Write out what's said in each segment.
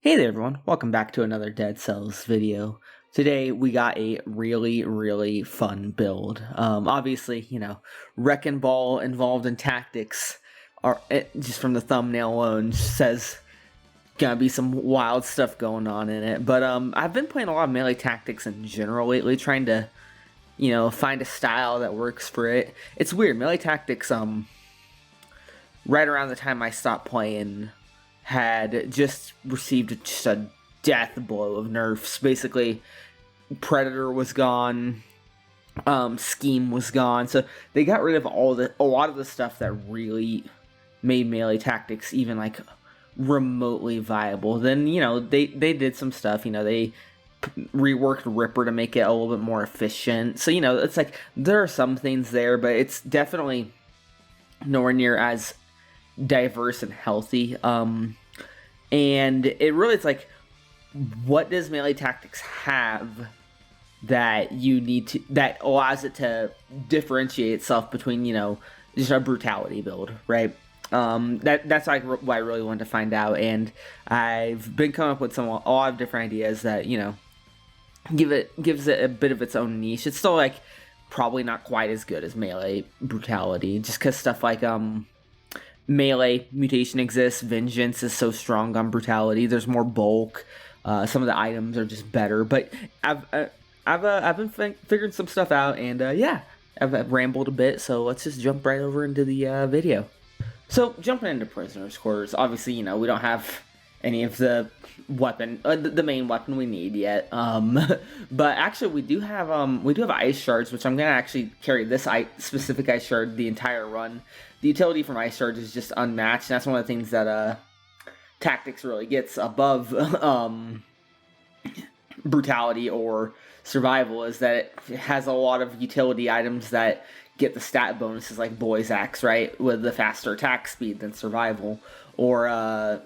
Hey there everyone, welcome back to another Dead Cells video. Today we got a really fun build. Obviously, Wrecking Ball involved in tactics just from the thumbnail alone says gonna be some wild stuff going on in it. But I've been playing a lot of melee tactics in general lately, trying to, find a style that works for it. It's weird, melee tactics, right around the time I stopped playing, had just received just a death blow of nerfs. Basically, Predator was gone, Scheme was gone, so they got rid of a lot of the stuff that really made melee tactics even like remotely viable. Then they did some stuff. They reworked Ripper to make it a little bit more efficient. So it's like there are some things there, but it's definitely nowhere near as diverse and healthy. And it really is like, what does melee tactics have that that allows it to differentiate itself between just a brutality build, right? That's like what I really wanted to find out, and I've been coming up with a lot of different ideas that gives it a bit of its own niche. It's still like probably not quite as good as melee brutality, just because stuff like melee mutation exists. Vengeance is so strong on brutality. There's more bulk. Some of the items are just better. But I've been figuring some stuff out, and yeah, I've rambled a bit. So let's just jump right over into the video. So jumping into prisoners' quarters, obviously we don't have any of the weapon, the main weapon we need yet. But actually we do have ice shards, which I'm gonna actually carry this specific ice shard the entire run. The utility from ice shards is just unmatched, and that's one of the things that tactics really gets above brutality or survival, is that it has a lot of utility items that get the stat bonuses, like Boy's Axe, right, with the faster attack speed than survival, or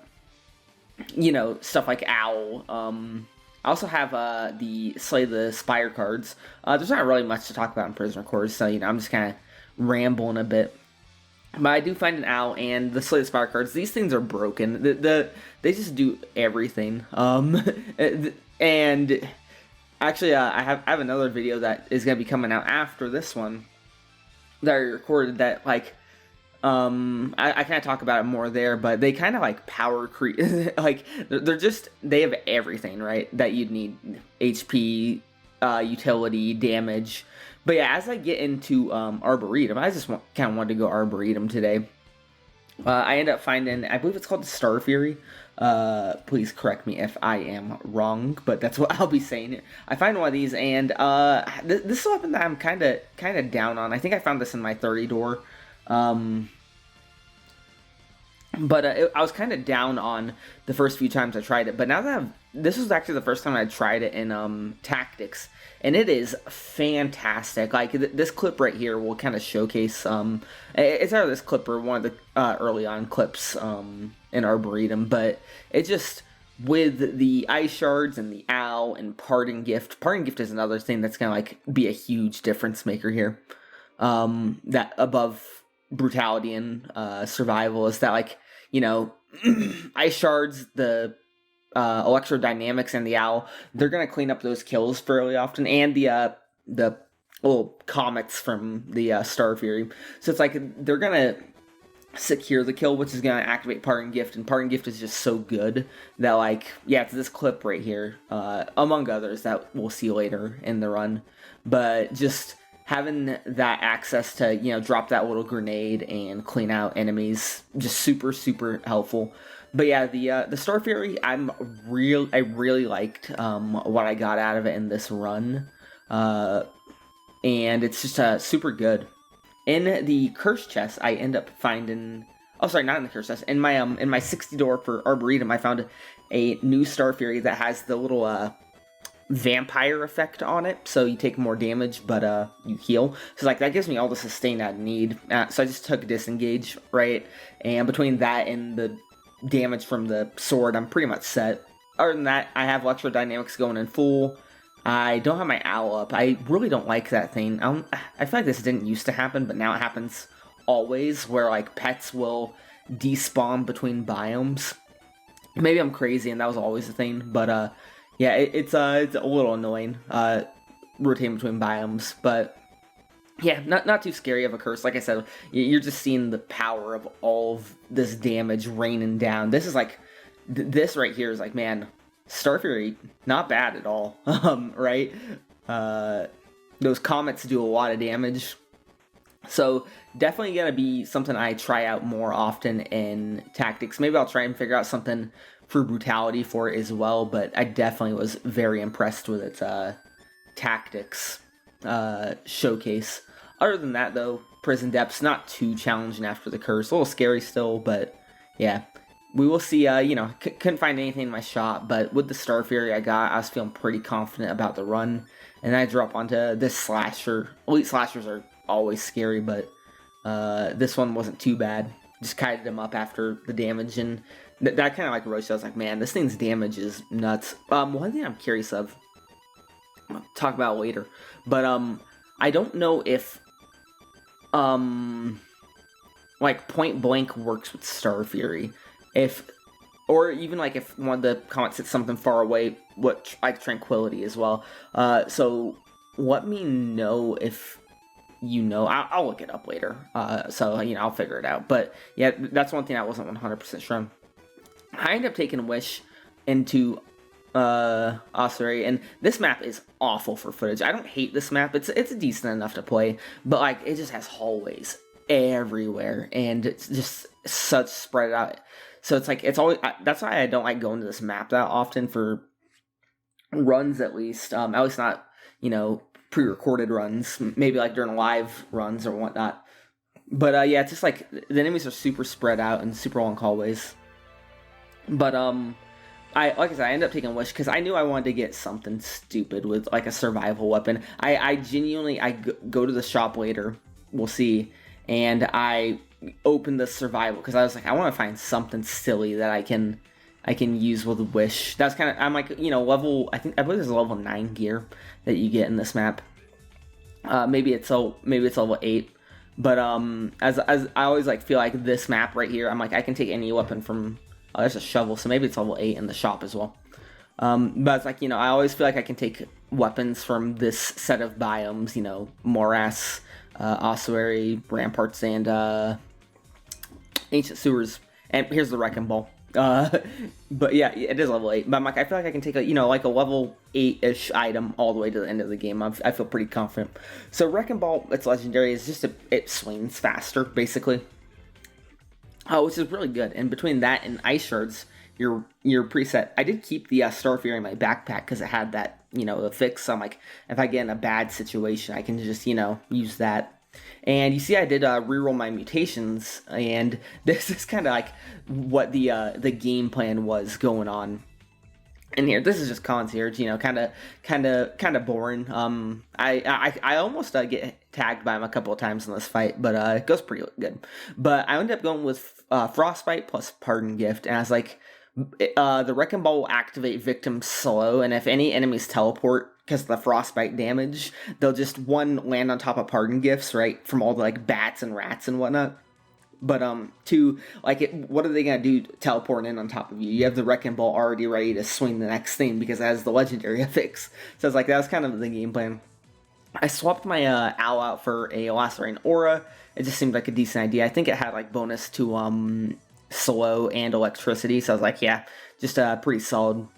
stuff like Owl. I also have the Slay the Spire cards. There's not really much to talk about in prisoner quarters, so I'm just kind of rambling a bit. But I do find an Owl and the Slay the Spire cards. These things are broken. They just do everything. And actually, I have another video that is going to be coming out after this one that I recorded that, like, I kind of talk about it more there, but they kind of like power creep, like they have everything, right, that you'd need: HP, utility, damage. But yeah, as I get into Arboretum, I just kind of wanted to go Arboretum today. I end up finding, I believe it's called the Star Fury. Please correct me if I am wrong, but that's what I'll be saying here. I find one of these, and this is a weapon that I'm kind of down on. I think I found this in my 30 door. But I was kind of down on the first few times I tried it. But now that this was actually the first time I tried it in tactics, and it is fantastic. Like this clip right here will kind of showcase. It's either this clip or one of the early on clips in Arboretum. But it just, with the ice shards and the Owl and Parting Gift. Parting Gift is another thing that's gonna like be a huge difference maker here. That above brutality and survival is that, like, ice shards, the electrodynamics, and the Owl, they're gonna clean up those kills fairly often, and the little comets from the Star Fury. So it's like they're gonna secure the kill, which is gonna activate Parting Gift, and Parting Gift is just so good that, like, yeah, it's this clip right here, among others that we'll see later in the run. But just having that access to, drop that little grenade and clean out enemies, just super helpful. But yeah, the Star Fury, I really liked what I got out of it in this run, and it's just super good. In the curse chest, I end up finding, oh sorry, not in the curse chest, in my 60 door for Arboretum, I found a new Star Fury that has the little vampire effect on it, so you take more damage, but you heal. So like that gives me all the sustain I need. So I just took Disengage, right? And between that and the damage from the sword, I'm pretty much set. Other than that, I have Electrodynamics going in full. I don't have my Owl up. I really don't like that thing. I feel like this didn't used to happen, but now it happens always, where like pets will despawn between biomes. Maybe I'm crazy and that was always the thing, but yeah, it's a little annoying, rotating between biomes, but yeah, not too scary of a curse. Like I said, you're just seeing the power of all of this damage raining down. This is like, this right here is like, man, Star Fury, not bad at all, right? Uh, those comets do a lot of damage. So definitely gonna be something I try out more often in tactics. Maybe I'll try and figure out something for brutality for it as well. But I definitely was very impressed with its tactics showcase. Other than that, though, Prison Depths not too challenging after the curse. A little scary still, but yeah. We will see. You know, couldn't find anything in my shop, but with the Star Fury I got, I was feeling pretty confident about the run. And then I drop onto this slasher. Elite slashers are always scary, but this one wasn't too bad. Just kited him up after the damage, and that kind of like roached. I was like, man, this thing's damage is nuts. One thing I'm curious of, I'll talk about later, but I don't know if like point blank works with Star Fury, if or even like if one of the comets hits something far away, what like Tranquility as well. So let me know if you know. I'll look it up later. So you know, I'll figure it out. But yeah, that's one thing I wasn't 100% sure on. I ended up taking Wish into Ossuary, and this map is awful for footage. I don't hate this map. It's decent enough to play, but like it just has hallways everywhere, and it's just such spread out. So it's like it's always that's why I don't like going to this map that often for runs, at least not, you know, pre-recorded runs, maybe like during live runs or whatnot. But yeah, it's just like the enemies are super spread out and super long hallways. But like I said, I ended up taking Wish because I knew I wanted to get something stupid with like a survival weapon. I genuinely go to the shop later, we'll see, and I open the survival because I was like, I want to find something silly that I can use with Wish. That's kind of, I'm like, you know, level, I believe there's a level 9 gear that you get in this map. Maybe it's level 8. But as I always like feel like this map right here, I'm like, I can take any weapon from, oh, there's a shovel, so maybe it's level 8 in the shop as well. But it's like, you know, I always feel like I can take weapons from this set of biomes, you know, Morass, Ossuary, Ramparts, and Ancient Sewers. And here's the Wrecking Ball. But yeah, it is level 8. But I'm like, I feel like I can take a, you know, like a level 8-ish item all the way to the end of the game. I feel pretty confident. So Wrecking Ball, it's legendary. It's just it swings faster, basically. Which is really good. And between that and Ice Shards, you're preset. I did keep the Star Fury in my backpack because it had that, you know, the fix. So I'm like, if I get in a bad situation, I can just, you know, use that. And you see I did reroll my mutations, and this is kind of like what the game plan was going on in here. This is just concierge, you know, kind of boring. I almost get tagged by him a couple of times in this fight, but it goes pretty good. But I ended up going with Frostbite plus Pardon Gift, and I was like, the Wrecking Ball will activate victim slow, and if any enemies teleport because of the frostbite damage, they'll just land on top of Pardon Gifts, right, from all the like bats and rats and whatnot. But two, like, what are they gonna do teleporting in on top of you? You have the Wrecking Ball already ready to swing the next thing because it has the legendary affix. So it's like that was kind of the game plan. I swapped my owl out for a Lacerating Aura. It just seemed like a decent idea. I think it had like bonus to slow and electricity, so I was like, yeah, just pretty solid.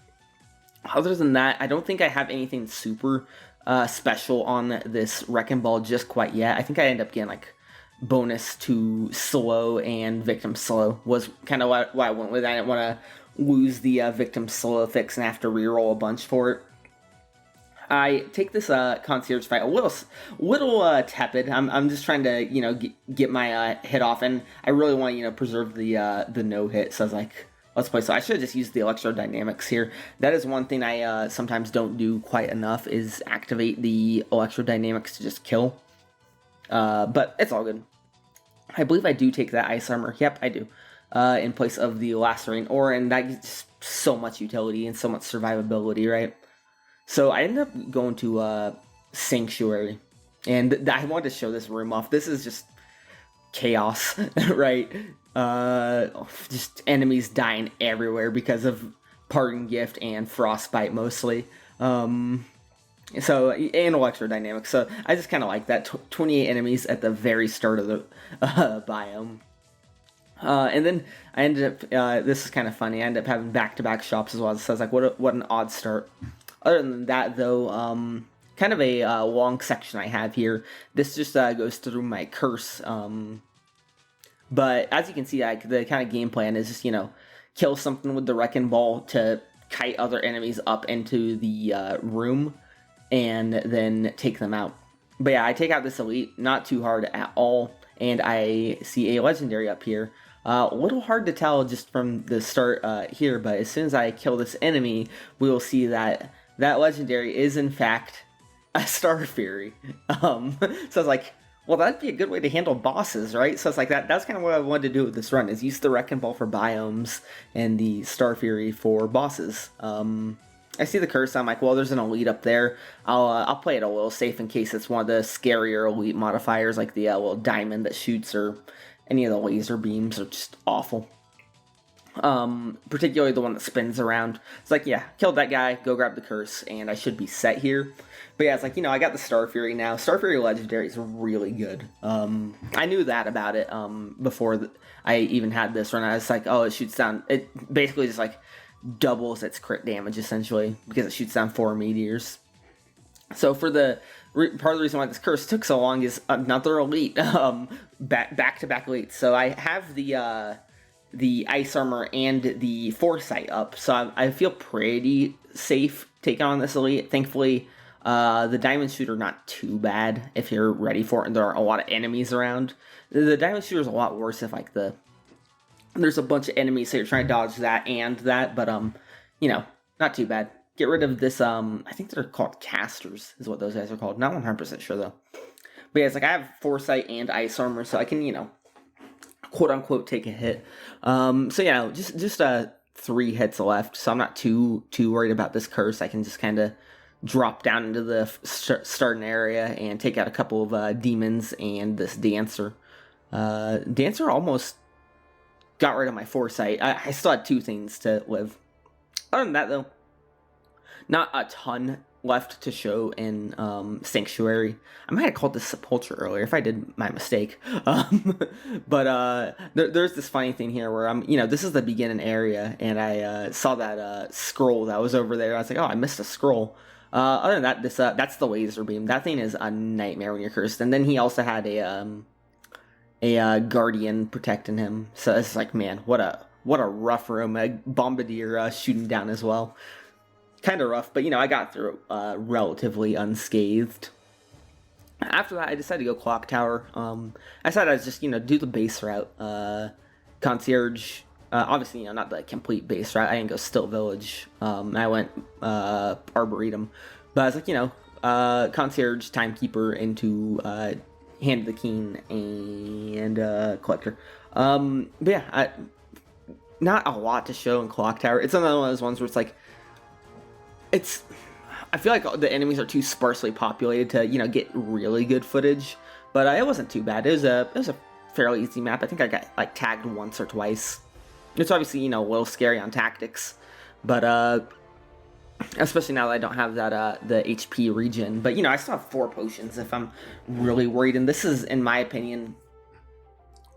Other than that, I don't think I have anything super special on this Wrecking Ball just quite yet. I think I end up getting like bonus to slow and victim slow was kind of why I went with. I didn't want to lose the victim slow fix and have to reroll a bunch for it. I take this concierge fight a little tepid. I'm just trying to, you know, get my hit off, and I really want to, you know, preserve the no hit. So I was like, let's play. So I should have just used the electrodynamics here. That is one thing I sometimes don't do quite enough, is activate the electrodynamics to just kill. But it's all good. I believe I do take that ice armor. Yep, I do. In place of the Lacerating Aura, and that gives so much utility and so much survivability, right? So I ended up going to Sanctuary, and I wanted to show this room off. This is just chaos, right? Just enemies dying everywhere because of Parting Gift and Frostbite mostly. So, and electrodynamics. So I just kind of like that. 28 enemies at the very start of the biome. And then I ended up, this is kind of funny, I ended up having back-to-back shops as well. So I was like, what an odd start. Other than that, though, kind of a long section I have here. This just goes through my curse. But as you can see, the kind of game plan is just, kill something with the Wrecking Ball to kite other enemies up into the room and then take them out. But yeah, I take out this elite, not too hard at all, and I see a legendary up here. A little hard to tell just from the start here, but as soon as I kill this enemy, we will see that that legendary is in fact a Star Fury. So I was like, well, that'd be a good way to handle bosses, right? So it's like that's kind of what I wanted to do with this run, is use the Wrecking Ball for biomes and the Star Fury for bosses. I see the curse, I'm like, well, there's an elite up there. I'll play it a little safe in case it's one of the scarier elite modifiers, like the little diamond that shoots, or any of the laser beams are just awful. Particularly the one that spins around. It's like, yeah, killed that guy, go grab the curse, and I should be set here. But yeah, it's like, I got the Star Fury now. Star Fury Legendary is really good. I knew that about it before I even had this run. I was like, oh, it shoots down, it basically just like doubles its crit damage essentially, because it shoots down 4 meteors. So for the part of the reason why this curse took so long is another elite, back-to-back elite. So I have the ice armor and the foresight up, so I feel pretty safe taking on this elite. Thankfully, the diamond shooter not too bad if you're ready for it, and there are a lot of enemies around. The diamond shooter is a lot worse if like there's a bunch of enemies, so you're trying to dodge that and that, but not too bad. Get rid of this, I think they're called casters, is what those guys are called. Not 100% sure, though. But yeah, it's like I have foresight and ice armor, so I can, quote-unquote take a hit. So yeah, just 3 hits left, so I'm not too worried about this curse. I can just kind of drop down into the starting area and take out a couple of demons and this dancer. Dancer almost got rid of my foresight. I still had 2 things to live. Other than that, though, not a ton left to show in Sanctuary. I might have called this Sepulture earlier if I did my mistake. But there's this funny thing here where this is the beginning area, and I saw that scroll that was over there. I was like, oh, I missed a scroll. Other than that, that's the laser beam. That thing is a nightmare when you're cursed. And then he also had a guardian protecting him. So it's like, man, what a rough room. A bombardier shooting down as well. Kind of rough, but I got through it relatively unscathed. After that, I decided to go Clock Tower. I decided I'd just do the base route. Concierge, obviously not the complete base route. I didn't go Still Village. I went Arboretum, but I was like Concierge, Timekeeper into Hand of the King and Collector. But yeah, not a lot to show in Clock Tower. It's another one of those ones where it's like, I feel like the enemies are too sparsely populated to, get really good footage, but it wasn't too bad. It was a fairly easy map. I think I got like tagged once or twice. It's obviously, a little scary on tactics, but especially now that I don't have that the HP regen. But I still have 4 potions if I'm really worried, and this is, in my opinion,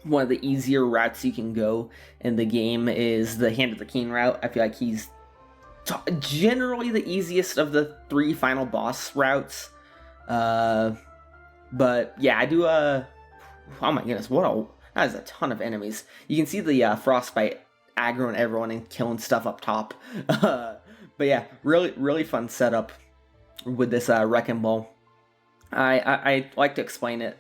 one of the easier routes you can go in the game is the Hand of the King route. I feel like he's generally the easiest of the 3 final boss routes. But yeah, I do oh my goodness, that is a ton of enemies. You can see the Frostbite aggroing everyone and killing stuff up top. But yeah, really fun setup with this Wrecking Ball. I like to explain it.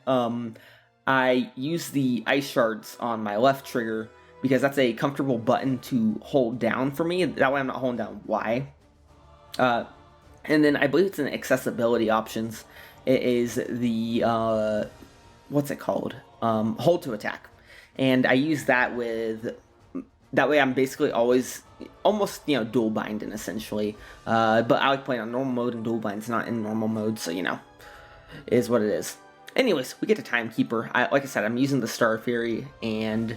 I use the ice shards on my left trigger because that's a comfortable button to hold down for me. That way I'm not holding down Y. And then I believe it's in accessibility options. It is the, what's it called? Hold to attack. And I use that that way I'm basically always, almost, dual binding essentially. But I like playing on normal mode, and dual bind's not in normal mode, so, is what it is. Anyways, we get to Timekeeper. Like I said, I'm using the Star Fury, and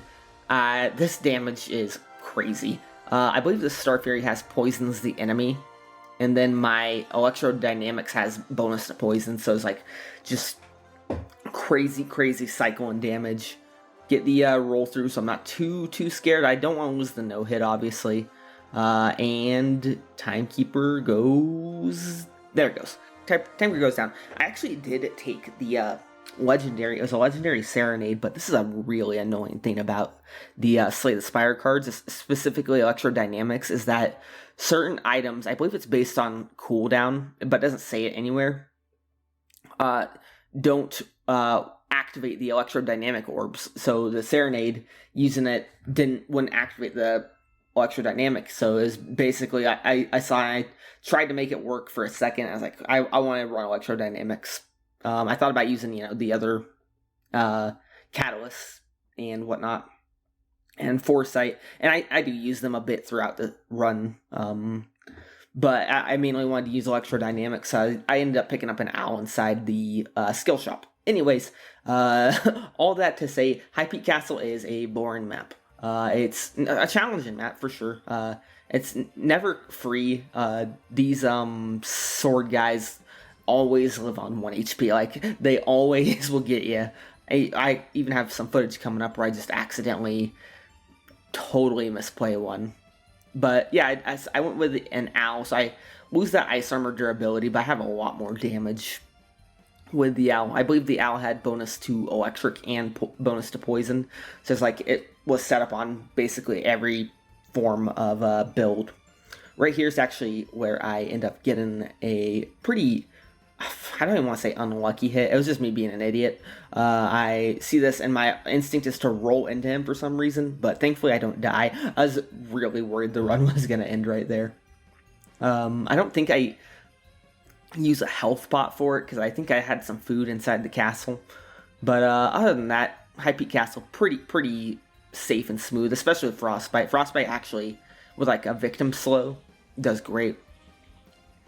this damage is crazy. I believe the Star Fury has poisons the enemy, and then my Electrodynamics has bonus to poison, so it's like just crazy cycle and damage. Get the roll through, so I'm not too scared. I don't want to lose the no-hit, obviously. And Timekeeper goes... There it goes. Timekeeper goes down. I actually did take the legendary... It was a legendary Serenade, but this is a really annoying thing about the Slay the Spire cards, specifically Electrodynamics, is that certain items, I believe it's based on cooldown, but it doesn't say it anywhere, don't activate the Electrodynamic orbs. So the Serenade, using it, wouldn't activate the Electrodynamic. So it was basically, I tried to make it work for a second. I was like, I want to run Electrodynamics. I thought about using, the other catalysts and whatnot, and Foresight, and I do use them a bit throughout the run. But I mainly wanted to use Electrodynamics, so I ended up picking up an owl inside the skill shop. Anyways, all that to say, High Peak Castle is a boring map. It's a challenging map for sure. It's never free. These sword guys always live on 1 HP. Like, they always will get you. I even have some footage coming up where I just accidentally totally misplay one. But yeah, I went with an owl, so I lose that ice armor durability, but I have a lot more damage with the owl. I believe the owl had bonus to electric and bonus to poison, so it's like it was set up on basically every form of build. Right here is actually where I end up getting a pretty, I don't even want to say unlucky hit. It was just me being an idiot. I see this, and my instinct is to roll into him for some reason, but thankfully I don't die. I was really worried the run was going to end right there. I don't think I use a health pot for it, because I think I had some food inside the castle. But other than that, High Peak Castle, pretty safe and smooth, especially with Frostbite. Frostbite actually, with like a victim slow, does great.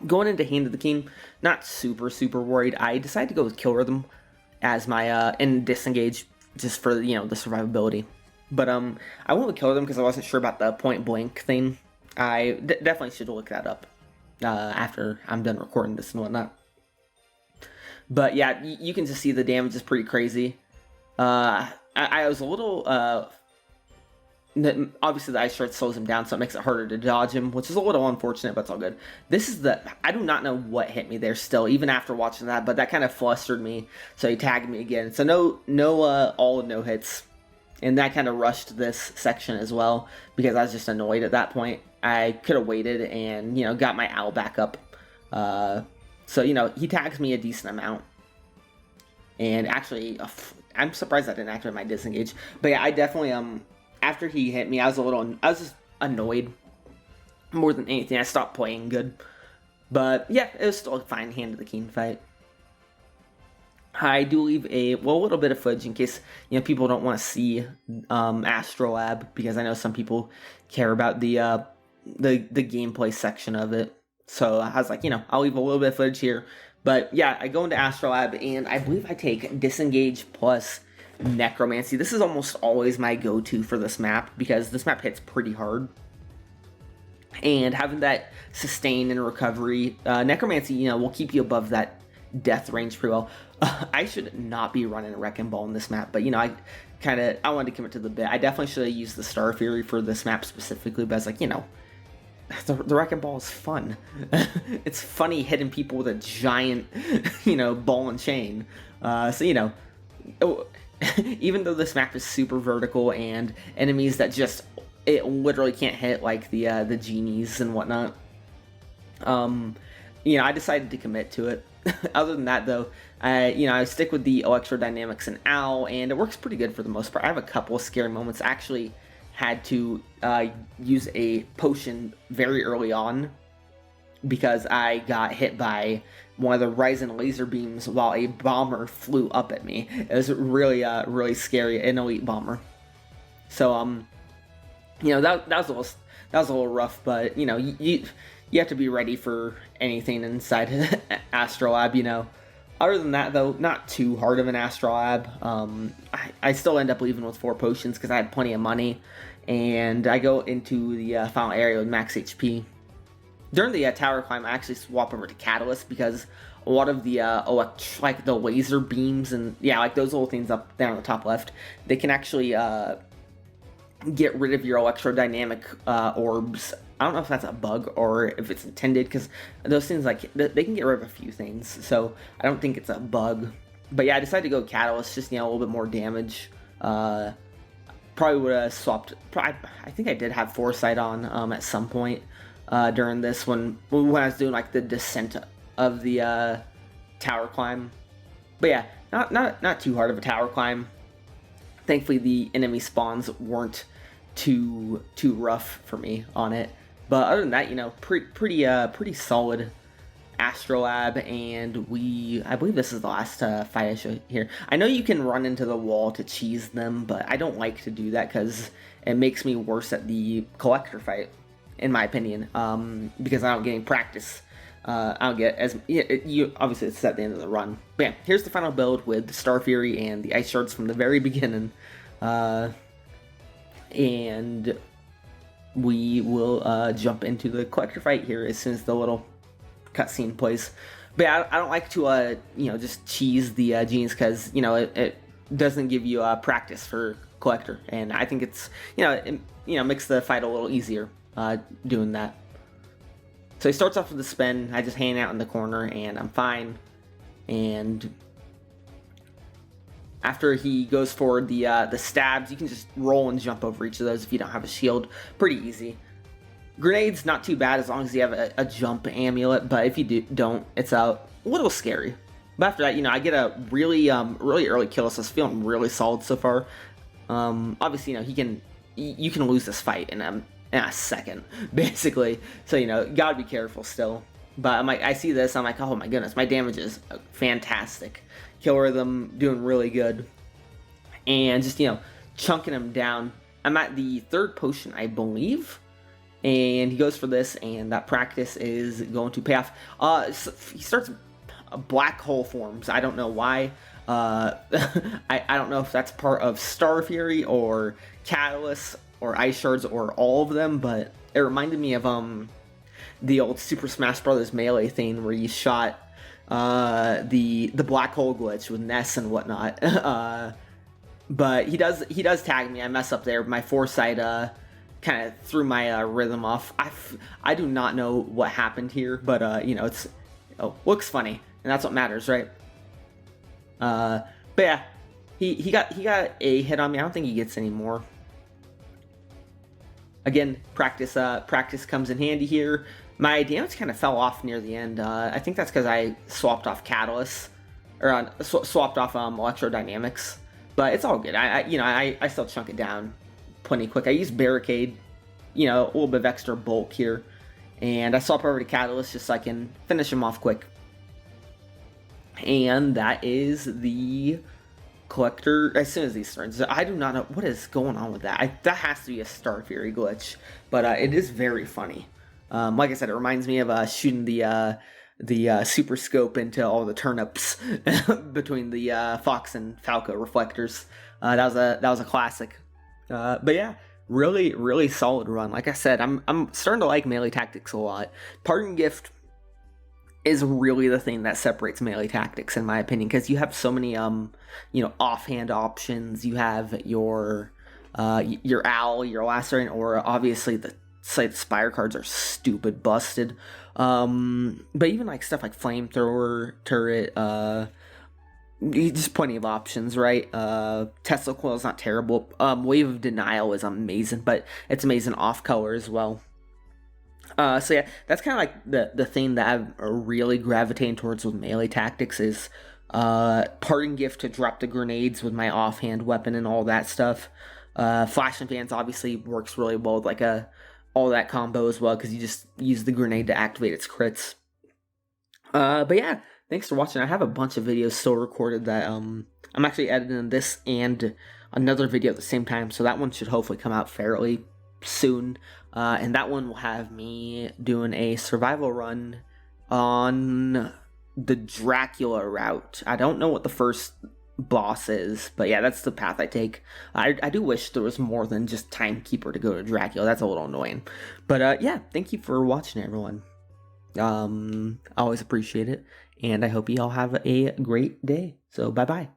Going into Hand of the King, not super worried. I decided to go with Kill Rhythm as my, and Disengage, just for, the survivability. But, I went with Kill Rhythm because I wasn't sure about the point blank thing. I definitely should look that up, after I'm done recording this and whatnot. But yeah, you can just see the damage is pretty crazy. I was a little, obviously the ice shard slows him down, so it makes it harder to dodge him, which is a little unfortunate, but it's all good. This is I do not know what hit me there still, even after watching that, but that kind of flustered me, so he tagged me again. So no hits, and that kind of rushed this section as well, because I was just annoyed at that point. I could have waited and, got my owl back up. So, he tags me a decent amount. And actually, I'm surprised I didn't activate my disengage. But yeah, I definitely, after he hit me, I was just annoyed more than anything. I stopped playing good. But yeah, it was still a fine Hand of the King fight. I do leave a little bit of footage in case, people don't want to see Astrolab, because I know some people care about the gameplay section of it. So I was like, I'll leave a little bit of footage here. But yeah, I go into Astrolab, and I believe I take Disengage plus Necromancy. This is almost always my go-to for this map, because this map hits pretty hard. And having that sustain and recovery, Necromancy, will keep you above that death range pretty well. I should not be running a Wrecking Ball in this map, but I wanted to commit to the bit. I definitely should have used the Star Fury for this map specifically, but I was like, the Wrecking Ball is fun. It's funny hitting people with a giant, ball and chain. So, even though this map is super vertical and enemies that it literally can't hit, like the genies and whatnot, I decided to commit to it. Other than that, though, I stick with the Electrodynamics and Owl, and it works pretty good for the most part. I have a couple of scary moments. I actually had to use a potion very early on, because I got hit by one of the Ryzen laser beams while a bomber flew up at me. It was really scary, an elite bomber. So that was a little rough, but you have to be ready for anything inside Astrolab. Other than that, though, not too hard of an astrolab. I still end up leaving with 4 potions because I had plenty of money, and I go into the final area with max HP. During the tower climb, I actually swap over to Catalyst because a lot of the like the laser beams and like those little things up there on the top left, they can actually get rid of your electrodynamic orbs. I don't know if that's a bug or if it's intended, because those things, like, they can get rid of a few things, so I don't think it's a bug. But yeah, I decided to go Catalyst, just, a little bit more damage. Probably would have swapped, I think I did have Foresight on at some point during this when I was doing, like, the descent of the tower climb. But yeah, not too hard of a tower climb. Thankfully, the enemy spawns weren't too rough for me on it. But other than that, pretty solid astrolab, and I believe this is the last fight I show here. I know you can run into the wall to cheese them, but I don't like to do that because it makes me worse at the collector fight, in my opinion, because I don't get any practice. I don't get as obviously it's at the end of the run. But yeah, here's the final build with the Star Fury and the Ice Shards from the very beginning, and we will jump into the collector fight here as soon as the little cutscene plays. But yeah, I don't like to just cheese the genes because it doesn't give you practice for collector, and I think it's it makes the fight a little easier doing that. So he starts off with a spin. I just hang out in the corner, and I'm fine. And after he goes for the stabs, you can just roll and jump over each of those if you don't have a shield. Pretty easy. Grenades, not too bad as long as you have a jump amulet, but if you don't, it's a little scary. But after that, I get a really early kill, so it's feeling really solid so far. Obviously, you can lose this fight in a second, basically. So, gotta be careful still. But I see this, I'm like, oh my goodness, my damage is fantastic. Kill rhythm doing really good. And just, chunking him down. I'm at the 3rd potion, I believe. And he goes for this, and that practice is going to pay off. He starts black hole forms. I don't know why. I don't know if that's part of Star Fury or Catalyst or Ice Shards or all of them, but it reminded me of the old Super Smash Bros. Melee thing where you shot the black hole glitch with Ness and whatnot. But he does tag me. I mess up there. My Foresight kind of threw my rhythm off. I do not know what happened here, but it's looks funny, and that's what matters, right? But yeah, he got a hit on me. I don't think he gets any more. Again, practice comes in handy here. My damage kind of fell off near the end. I think that's because I swapped off Catalyst, or swapped off Electrodynamics. But it's all good. I still chunk it down plenty quick. I use Barricade, a little bit of extra bulk here, and I swap over to Catalyst just so I can finish him off quick. And that is the collector. As soon as these turns, I do not know what is going on with that. That has to be a Star Fury glitch, but it is very funny. Like I said, it reminds me of shooting the super scope into all the turnips between the Fox and Falco reflectors. That was a classic. But yeah, really solid run. Like I said, I'm starting to like melee tactics a lot. Pardon Gift is really the thing that separates melee tactics, in my opinion, because you have so many offhand options. You have your owl, your lacerant, or obviously the Spire cards are stupid busted. But even like stuff like flamethrower, turret, just plenty of options, right? Tesla coil is not terrible. Wave of Denial is amazing, but it's amazing off color as well. So yeah, that's kind of like the thing that I'm really gravitating towards with melee tactics is Parting Gift to drop the grenades with my offhand weapon and all that stuff. Flash and Fans obviously works really well with like all that combo as well, because you just use the grenade to activate its crits. But yeah, thanks for watching. I have a bunch of videos still recorded that I'm actually editing this and another video at the same time, so that one should hopefully come out fairly soon. And that one will have me doing a survival run on the Dracula route. I don't know what the first boss is, but yeah, that's the path I take. I do wish there was more than just Timekeeper to go to Dracula. That's a little annoying. But yeah, thank you for watching, everyone. I always appreciate it, and I hope you all have a great day. So bye bye.